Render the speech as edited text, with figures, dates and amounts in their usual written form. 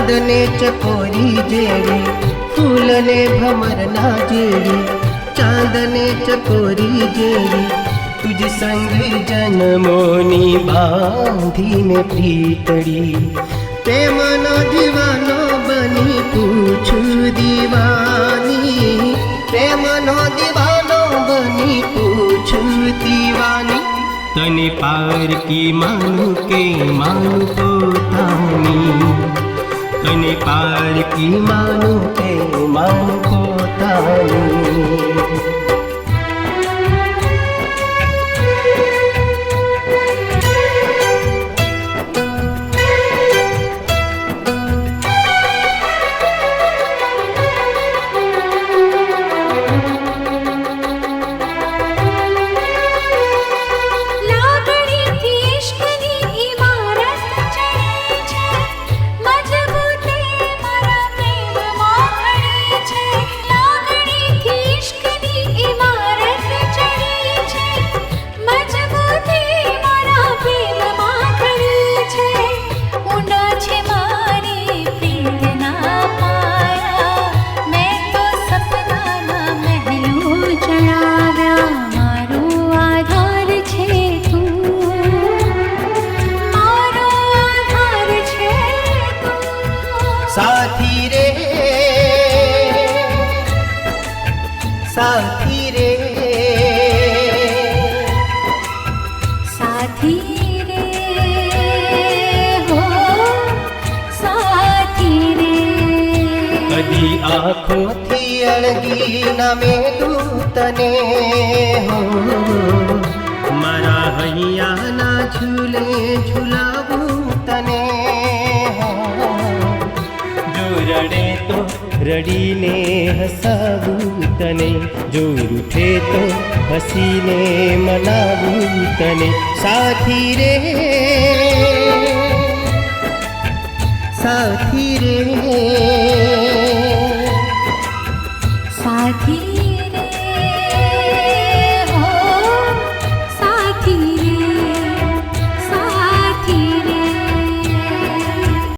चांदने चकोरी जेड़ी फूलने भमरना जेड़ी चांदने चकोरी जेड़ी तुझ संग जन्मोनी बांधीने प्रीतड़ी प्रेमनो दीवानो बनी पूछू दीवानी प्रेमनो दीवानो बनी पूछू दीवानी तने पार की मानू के मानू पोतानी तने पार की मानू के मानू पोतानी साथी रे साथी रे साथी रे हो साथी रे कदी आँखों थी अड़गी न मेलू तने हो मारा हैया ना झूले झूलावू तने रड़े तो रड़ीने हसावू तने जो रूठे तो हसीने मनावू तने साथी रे साथी रे